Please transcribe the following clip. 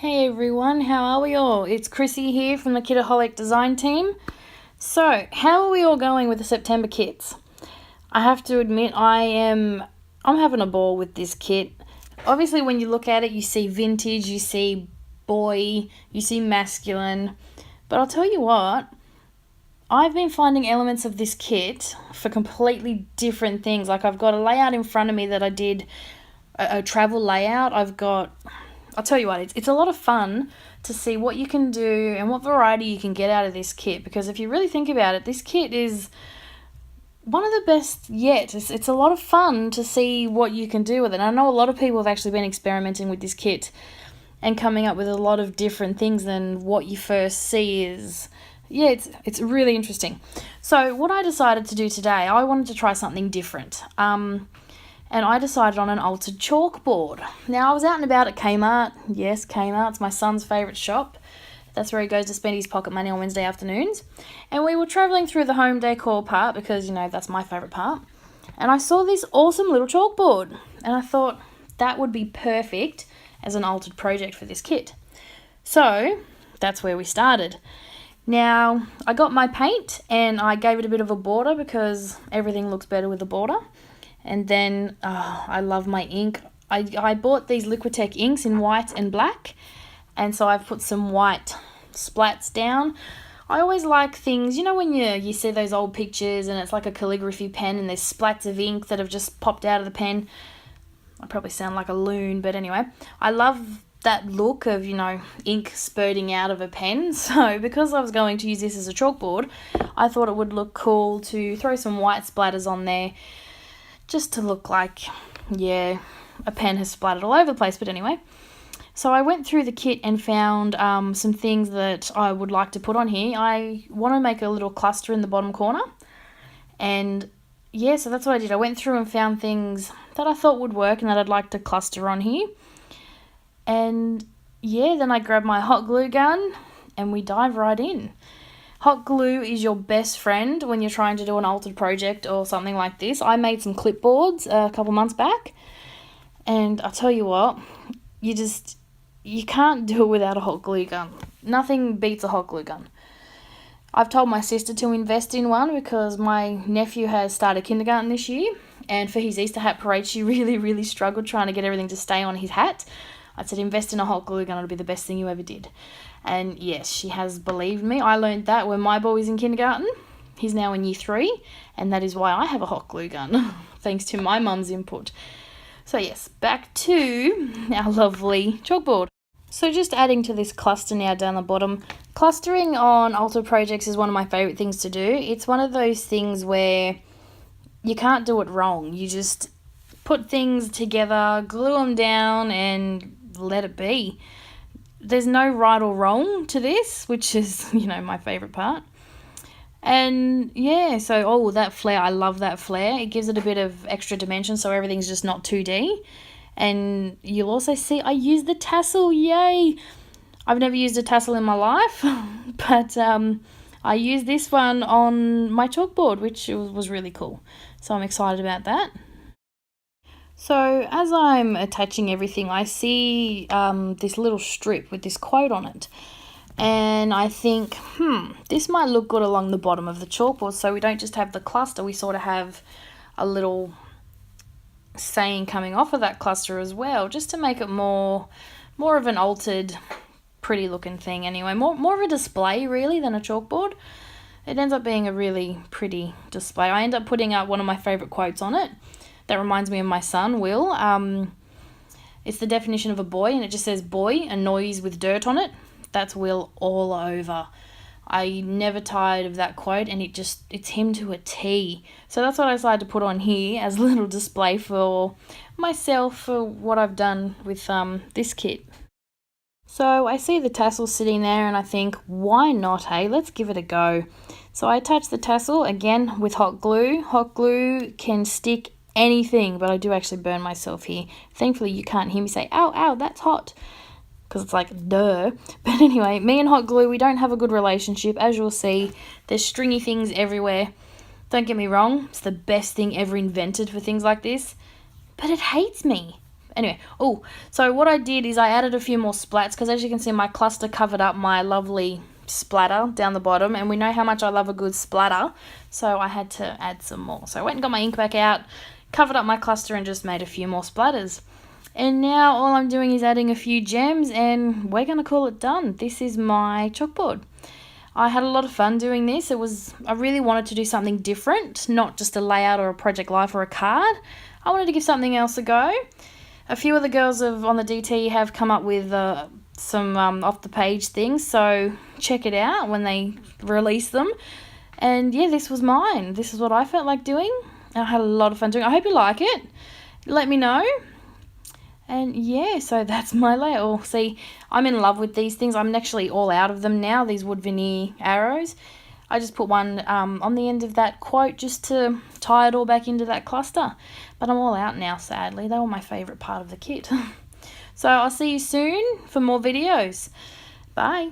Hey everyone, how are we all? It's Chrissy here from the Kitaholic Design Team. So, how are we all going with the September kits? I have to admit I'm having a ball with this kit. Obviously when you look at it, you see vintage, you see boy, you see masculine. But I'll tell you what, I've been finding elements of this kit for completely different things. Like I've got a layout in front of me that I did, a travel layout. I'll tell you what, it's a lot of fun to see what you can do and what variety you can get out of this kit, because if you really think about it, this kit is one of the best yet. It's a lot of fun to see what you can do with it. And I know a lot of people have actually been experimenting with this kit and coming up with a lot of different things than what you first see is... Yeah, it's really interesting. So what I decided to do today, I wanted to try something different. And I decided on an altered chalkboard. Now, I was out and about at Kmart. Yes, Kmart's my son's favourite shop. That's where he goes to spend his pocket money on Wednesday afternoons. And we were travelling through the home decor part because, that's my favourite part. And I saw this awesome little chalkboard. And I thought that would be perfect as an altered project for this kit. So, that's where we started. Now, I got my paint and I gave it a bit of a border because everything looks better with a border. And then, I love my ink. I bought these Liquitex inks in white and black. And so I've put some white splats down. I always like things, when you see those old pictures and it's like a calligraphy pen and there's splats of ink that have just popped out of the pen. I probably sound like a loon, but anyway. I love that look of, ink spurting out of a pen. So because I was going to use this as a chalkboard, I thought it would look cool to throw some white splatters on there, just to look like, a pen has splattered all over the place. But anyway, so I went through the kit and found some things that I would like to put on here. I want to make a little cluster in the bottom corner. And so that's what I did. I went through and found things that I thought would work and that I'd like to cluster on here. And then I grabbed my hot glue gun and we dive right in. Hot glue is your best friend when you're trying to do an altered project or something like this. I made some clipboards a couple months back, and I'll tell you what, you can't do it without a hot glue gun. Nothing beats a hot glue gun. I've told my sister to invest in one because my nephew has started kindergarten this year, and for his Easter hat parade, she really, really struggled trying to get everything to stay on his hat. I said, invest in a hot glue gun, it'll be the best thing you ever did. And yes, she has believed me. I learned that when my boy was in kindergarten. He's now in year 3, and that is why I have a hot glue gun, thanks to my mum's input. So yes, back to our lovely chalkboard. So just adding to this cluster now down the bottom. Clustering on altered projects is one of my favourite things to do. It's one of those things where you can't do it wrong. You just put things together, glue them down, and let it be. There's no right or wrong to this, which is, my favourite part. And so, that flare, I love that flare. It gives it a bit of extra dimension so everything's just not 2D. And you'll also see I use the tassel, yay! I've never used a tassel in my life, but I used this one on my chalkboard, which was really cool. So I'm excited about that. So as I'm attaching everything, I see this little strip with this quote on it. And I think, this might look good along the bottom of the chalkboard, so we don't just have the cluster, we sort of have a little saying coming off of that cluster as well, just to make it more of an altered, pretty looking thing anyway. More of a display really than a chalkboard. It ends up being a really pretty display. I end up putting up one of my favourite quotes on it. That reminds me of my son, Will. It's the definition of a boy, and it just says, boy, a noise with dirt on it. That's Will all over. I never tired of that quote, and it's him to a T. So that's what I decided to put on here as a little display for myself for what I've done with this kit. So I see the tassel sitting there, and I think, why not, hey? Let's give it a go. So I attach the tassel, again, with hot glue. Hot glue can stick anything, but I do actually burn myself here. Thankfully you can't hear me say ow, that's hot, because it's like duh. But anyway, me and hot glue, we don't have a good relationship. As you'll see, there's stringy things everywhere. Don't get me wrong, it's the best thing ever invented for things like this, but it hates me. Anyway, oh, so what I did is I added a few more splats, because as you can see, my cluster covered up my lovely splatter down the bottom, and we know how much I love a good splatter, so I had to add some more. So I went and got my ink back out, covered up my cluster, and just made a few more splatters. And now all I'm doing is adding a few gems, and we're going to call it done. This is my chalkboard. I had a lot of fun doing this. I really wanted to do something different, not just a layout or a Project Life or a card. I wanted to give something else a go. A few of the girls on the DT have come up with some off-the-page things, so check it out when they release them. And yeah, this was mine. This is what I felt like doing. I had a lot of fun doing it. I hope you like it. Let me know. And yeah, so that's my layout. Oh, see, I'm in love with these things. I'm actually all out of them now, these wood veneer arrows. I just put one on the end of that quote just to tie it all back into that cluster. But I'm all out now, sadly. They were my favourite part of the kit. So I'll see you soon for more videos. Bye.